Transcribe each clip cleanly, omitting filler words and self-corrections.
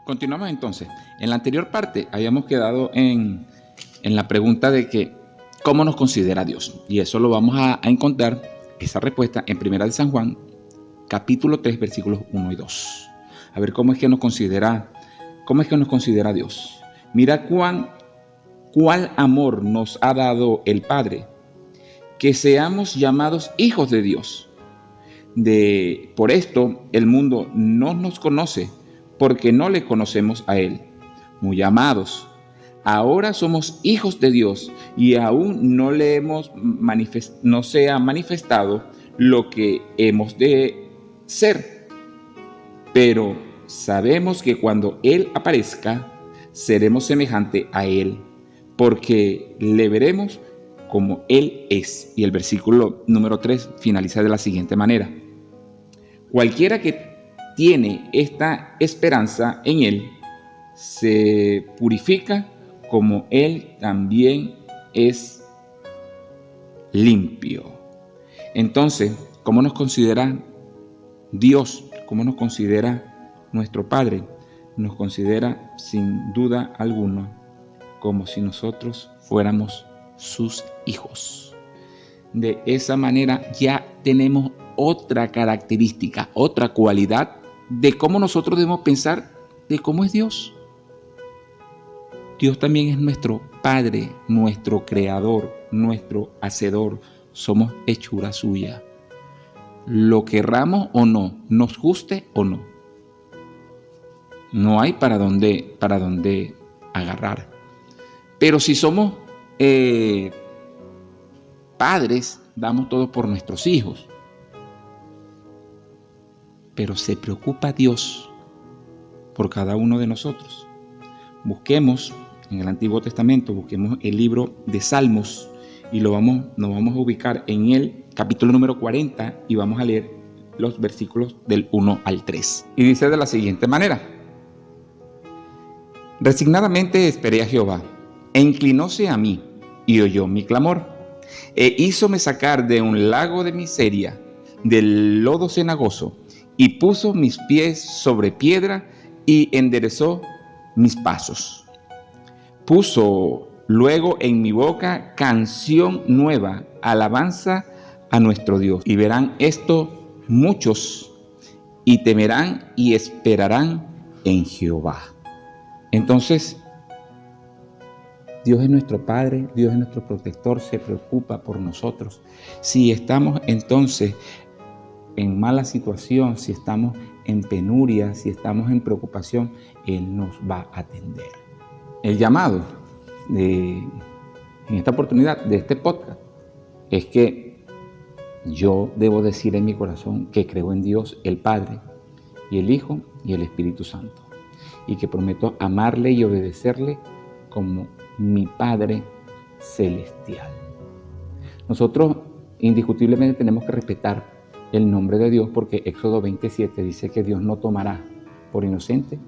Continuamos entonces. En la anterior parte habíamos quedado en la pregunta de que ¿cómo nos considera Dios? Y eso lo vamos a encontrar, esa respuesta, en Primera de San Juan, capítulo 3, versículos 1 y 2. A ver cómo es que nos considera Dios. Mira cuál amor nos ha dado el Padre, que seamos llamados hijos de Dios. Por esto el mundo no nos conoce, porque no le conocemos a Él. Muy amados, ahora somos hijos de Dios y aún no se ha manifestado lo que hemos de ser. Pero sabemos que cuando Él aparezca, seremos semejante a Él, porque le veremos como Él es. Y el versículo número 3 finaliza de la siguiente manera: cualquiera que tiene esta esperanza en Él se purifica como Él también es limpio. Entonces, ¿cómo nos considera Dios? ¿Cómo nos considera nuestro Padre? Nos considera sin duda alguna como si nosotros fuéramos sus hijos. De esa manera ya tenemos otra característica, otra cualidad de cómo nosotros debemos pensar de cómo es Dios. Dios también es nuestro Padre, nuestro Creador, nuestro Hacedor. Somos hechura suya. Lo querramos o no, nos guste o no. No hay para dónde agarrar. Pero si somos padres, damos todo por nuestros hijos. Pero se preocupa Dios por cada uno de nosotros. Busquemos en el Antiguo Testamento, busquemos el libro de Salmos y nos vamos a ubicar en el capítulo número 40 y vamos a leer los versículos del 1 al 3. Y dice de la siguiente manera: resignadamente esperé a Jehová, e inclinóse a mí, y oyó mi clamor, e hízome sacar de un lago de miseria, del lodo cenagoso, y puso mis pies sobre piedra, y enderezó mis pasos. Puso luego en mi boca canción nueva, alabanza a nuestro Dios. Y verán esto muchos, y temerán y esperarán en Jehová. Entonces, Dios es nuestro Padre, Dios es nuestro protector, se preocupa por nosotros. Si estamos entonces en mala situación, si estamos en penuria, si estamos en preocupación, Él nos va a atender. El llamado en esta oportunidad de este podcast es que yo debo decir en mi corazón que creo en Dios, el Padre, y el Hijo, y el Espíritu Santo, y que prometo amarle y obedecerle como mi Padre celestial. Nosotros indiscutiblemente tenemos que respetar el nombre de Dios, porque Éxodo 27 dice que Dios no tomará por inocente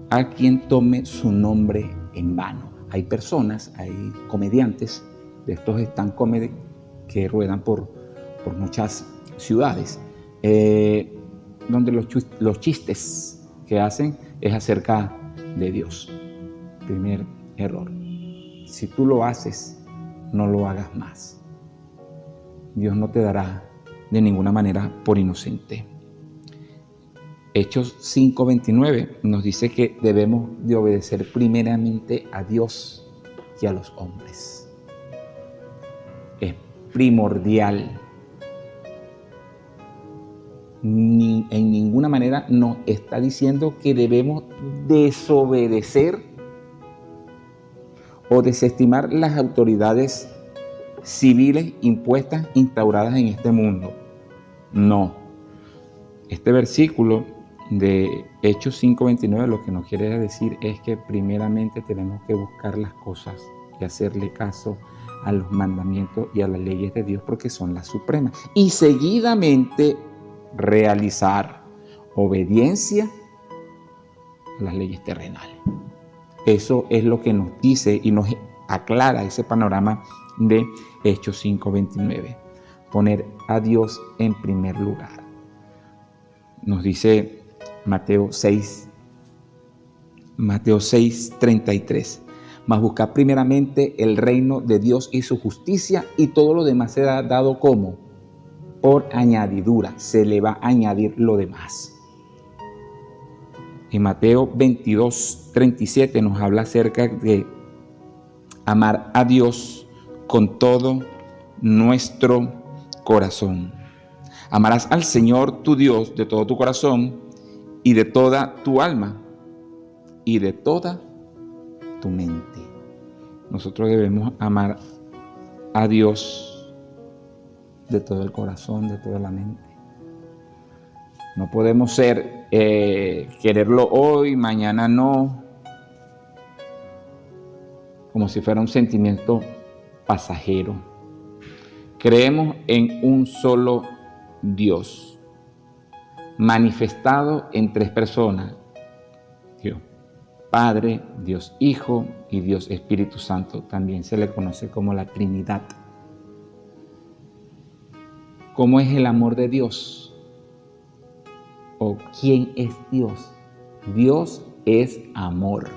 a quien tome su nombre en vano. Hay personas, hay comediantes de estos stand comedy que ruedan por muchas ciudades, donde los chistes que hacen es acerca de Dios. Primer error: si tú lo haces, no lo hagas más. Dios no te dará de ninguna manera por inocente. Hechos 5:29 nos dice que debemos de obedecer primeramente a Dios y a los hombres. Es primordial. En ninguna manera nos está diciendo que debemos desobedecer o desestimar las autoridades civiles impuestas, instauradas en este mundo. No. Este versículo de Hechos 5:29 lo que nos quiere decir es que primeramente tenemos que buscar las cosas y hacerle caso a los mandamientos y a las leyes de Dios, porque son las supremas. Y seguidamente realizar obediencia a las leyes terrenales. Eso es lo que nos dice y nos aclara ese panorama de Hechos 5:29. Poner a Dios en primer lugar. Nos dice Mateo 6, Mateo 6:33. Mas buscad primeramente el reino de Dios y su justicia, y todo lo demás será dado como por añadidura. Se le va a añadir lo demás. En Mateo 22:37 nos habla acerca de amar a Dios con todo nuestro corazón. Amarás al Señor tu Dios de todo tu corazón y de toda tu alma y de toda tu mente. Nosotros debemos amar a Dios de todo el corazón, de toda la mente. No podemos quererlo hoy, mañana no, como si fuera un sentimiento pasajero. Creemos en un solo Dios, manifestado en tres personas: Dios Padre, Dios Hijo y Dios Espíritu Santo. También se le conoce como la Trinidad. ¿Cómo es el amor de Dios? ¿O quién es Dios? Dios es amor.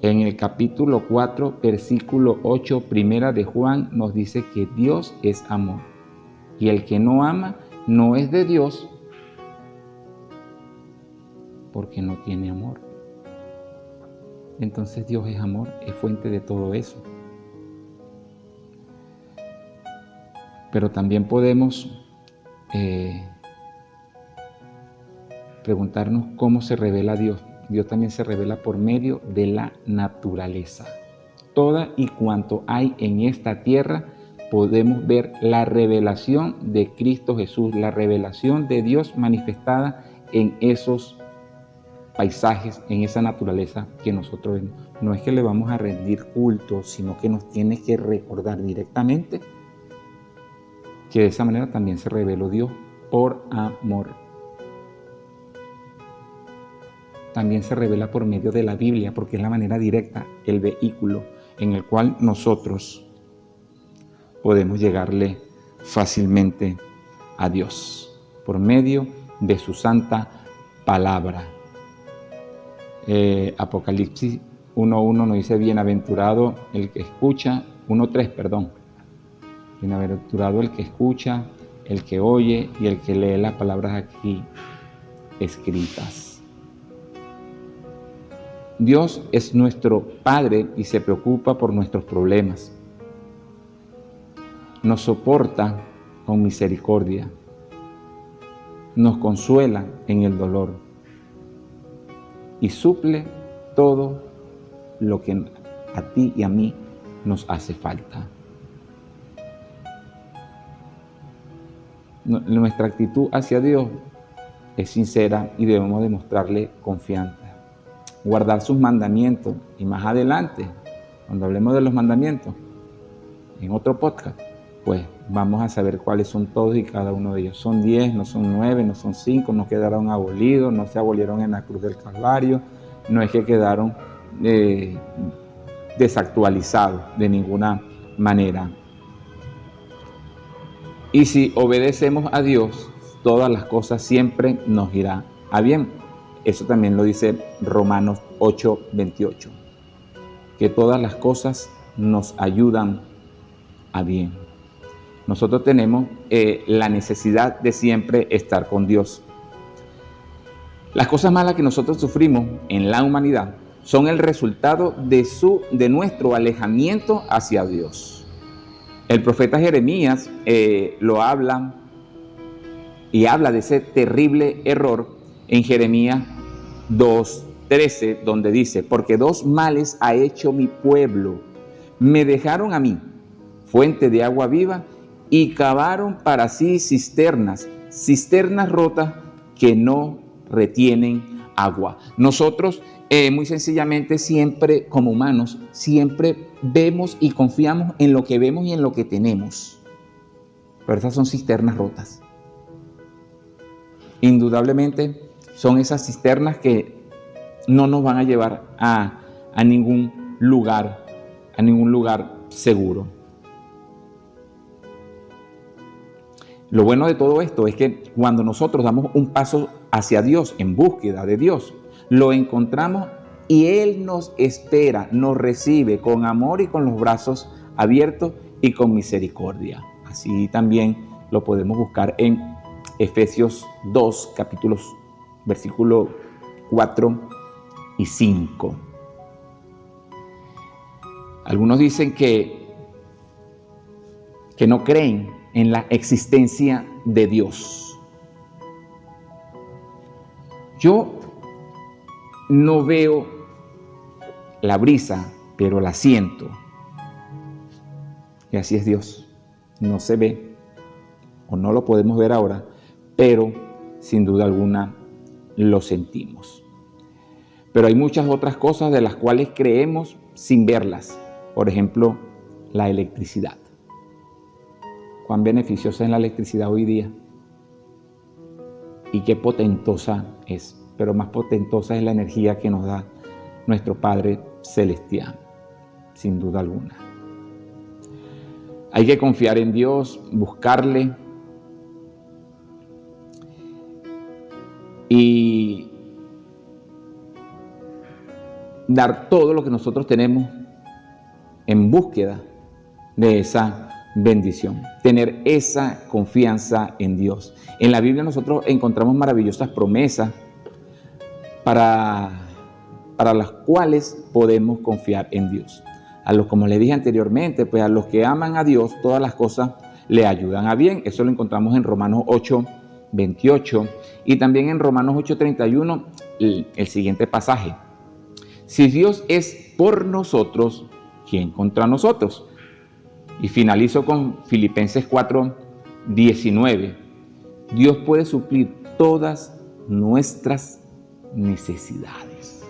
En el capítulo 4, versículo 8, primera de Juan, nos dice que Dios es amor. Y el que no ama no es de Dios, porque no tiene amor. Entonces Dios es amor, es fuente de todo eso. Pero también podemos preguntarnos cómo se revela Dios. Dios también se revela por medio de la naturaleza. Toda y cuanto hay en esta tierra, podemos ver la revelación de Cristo Jesús, la revelación de Dios manifestada en esos paisajes, en esa naturaleza que nosotros vemos. No es que le vamos a rendir culto, sino que nos tiene que recordar directamente que de esa manera también se reveló Dios por amor. También se revela por medio de la Biblia, porque es la manera directa, el vehículo en el cual nosotros podemos llegarle fácilmente a Dios, por medio de su santa palabra. Apocalipsis 1:1 nos dice: bienaventurado el que escucha, 1:3, perdón. Bienaventurado el que escucha, el que oye y el que lee las palabras aquí escritas. Dios es nuestro Padre y se preocupa por nuestros problemas. Nos soporta con misericordia. Nos consuela en el dolor y suple todo lo que a ti y a mí nos hace falta. Nuestra actitud hacia Dios es sincera y debemos demostrarle confianza. Guardar sus mandamientos, y más adelante, cuando hablemos de los mandamientos, en otro podcast, pues vamos a saber cuáles son todos y cada uno de ellos. Son 10, no son 9, no son 5, no quedaron abolidos, no se abolieron en la cruz del Calvario, no es que quedaron desactualizados de ninguna manera. Y si obedecemos a Dios, todas las cosas siempre nos irá a bien. Eso también lo dice Romanos 8:28, que todas las cosas nos ayudan a bien. Nosotros tenemos la necesidad de siempre estar con Dios. Las cosas malas que nosotros sufrimos en la humanidad son el resultado de nuestro alejamiento hacia Dios. El profeta Jeremías lo habla y habla de ese terrible error en Jeremías 2:13, donde dice: porque dos males ha hecho mi pueblo. Me dejaron a mí fuente de agua viva y cavaron para sí cisternas rotas que no retienen agua. Nosotros muy sencillamente siempre como humanos, siempre vemos y confiamos en lo que vemos y en lo que tenemos. Pero esas son cisternas rotas. Indudablemente son esas cisternas que no nos van a llevar a ningún lugar seguro. Lo bueno de todo esto es que cuando nosotros damos un paso hacia Dios, en búsqueda de Dios, lo encontramos y Él nos espera, nos recibe con amor y con los brazos abiertos y con misericordia. Así también lo podemos buscar en Efesios 2, versículos 4 y 5. Algunos dicen que no creen en la existencia de Dios. Yo no veo la brisa, pero la siento. Y así es Dios. No se ve o no lo podemos ver ahora, pero sin duda alguna lo sentimos. Pero hay muchas otras cosas de las cuales creemos sin verlas. Por ejemplo, la electricidad. Cuán beneficiosa es la electricidad hoy día y qué potentosa es. Pero más potentosa es la energía que nos da nuestro Padre Celestial, sin duda alguna. Hay que confiar en Dios, buscarle y dar todo lo que nosotros tenemos en búsqueda de esa bendición, tener esa confianza en Dios. En la Biblia nosotros encontramos maravillosas promesas para las cuales podemos confiar en Dios. Como les dije anteriormente, pues a los que aman a Dios, todas las cosas le ayudan a bien. Eso lo encontramos en Romanos 8:28 y también en Romanos 8:31, el siguiente pasaje. Si Dios es por nosotros, ¿quién contra nosotros? Y finalizo con Filipenses 4:19. Dios puede suplir todas nuestras necesidades.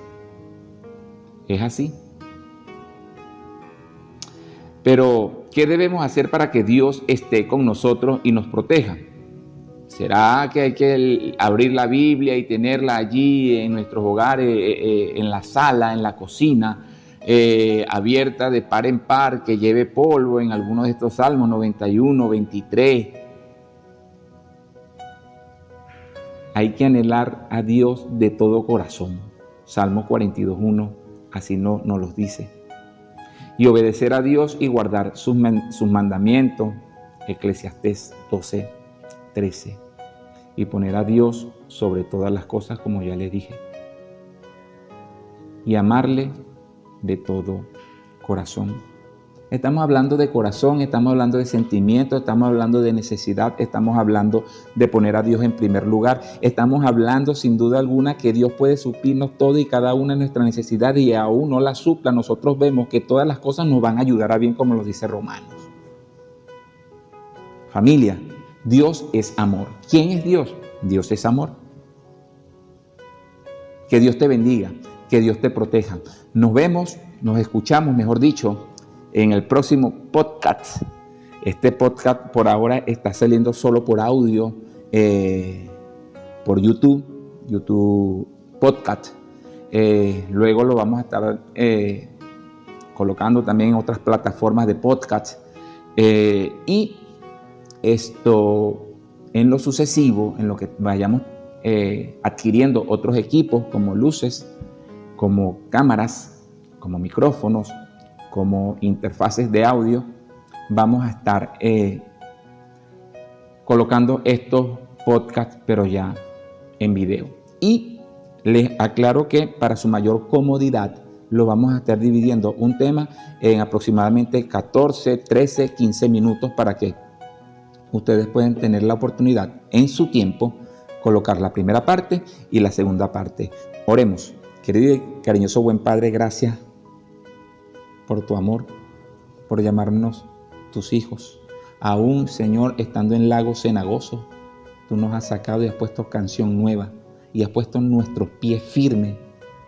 Es así. Pero, ¿qué debemos hacer para que Dios esté con nosotros y nos proteja? ¿Será que hay que abrir la Biblia y tenerla allí en nuestros hogares, en la sala, en la cocina, abierta de par en par, que lleve polvo en algunos de estos salmos, 91, 23? Hay que anhelar a Dios de todo corazón. Salmo 42:1, así nos los dice. Y obedecer a Dios y guardar sus mandamientos, Eclesiastés 12:13. Y poner a Dios sobre todas las cosas, como ya les dije. Y amarle de todo corazón. Estamos hablando de corazón, estamos hablando de sentimiento, estamos hablando de necesidad, estamos hablando de poner a Dios en primer lugar. Estamos hablando sin duda alguna que Dios puede suplirnos todo y cada una de nuestras necesidades y aún no las supla. Nosotros vemos que todas las cosas nos van a ayudar a bien, como lo dice Romanos. Familia, Dios es amor. ¿Quién es Dios? Dios es amor. Que Dios te bendiga, que Dios te proteja. Nos vemos, nos escuchamos, mejor dicho, en el próximo podcast. Este podcast por ahora está saliendo solo por audio, por YouTube Podcast. Luego lo vamos a estar colocando también en otras plataformas de podcast. Y esto en lo sucesivo, en lo que vayamos adquiriendo otros equipos como luces, como cámaras, como micrófonos, como interfaces de audio, vamos a estar colocando estos podcasts, pero ya en video. Y les aclaro que para su mayor comodidad lo vamos a estar dividiendo un tema en aproximadamente 14, 13, 15 minutos para que ustedes puedan tener la oportunidad en su tiempo colocar la primera parte y la segunda parte. Oremos. Querido y cariñoso buen Padre, gracias por tu amor, por llamarnos tus hijos. Aún, Señor, estando en lago cenagoso, tú nos has sacado y has puesto canción nueva y has puesto nuestros pies firmes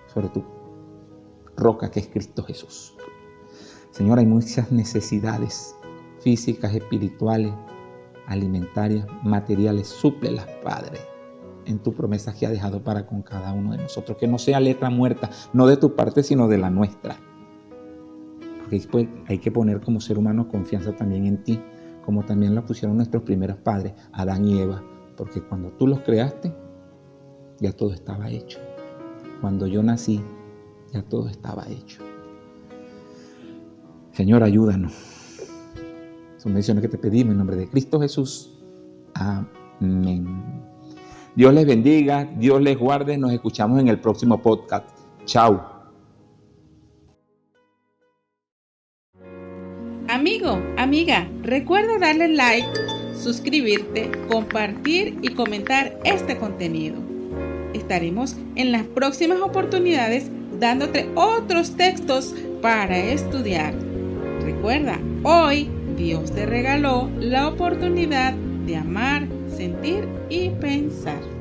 sobre tu roca que es Cristo Jesús. Señor, hay muchas necesidades físicas, espirituales, alimentarias, materiales. Súplelas, Padre, en tu promesa que has dejado para con cada uno de nosotros. Que no sea letra muerta, no de tu parte, sino de la nuestra. Porque hay que poner como ser humano confianza también en ti, como también lo pusieron nuestros primeros padres, Adán y Eva, porque cuando tú los creaste, ya todo estaba hecho. Cuando yo nací, ya todo estaba hecho. Señor, ayúdanos. Son bendiciones que te pedimos en nombre de Cristo Jesús. Amén. Dios les bendiga, Dios les guarde. Nos escuchamos en el próximo podcast. Chao. Amigo, amiga, recuerda darle like, suscribirte, compartir y comentar este contenido. Estaremos en las próximas oportunidades dándote otros textos para estudiar. Recuerda, hoy Dios te regaló la oportunidad de amar, sentir y pensar.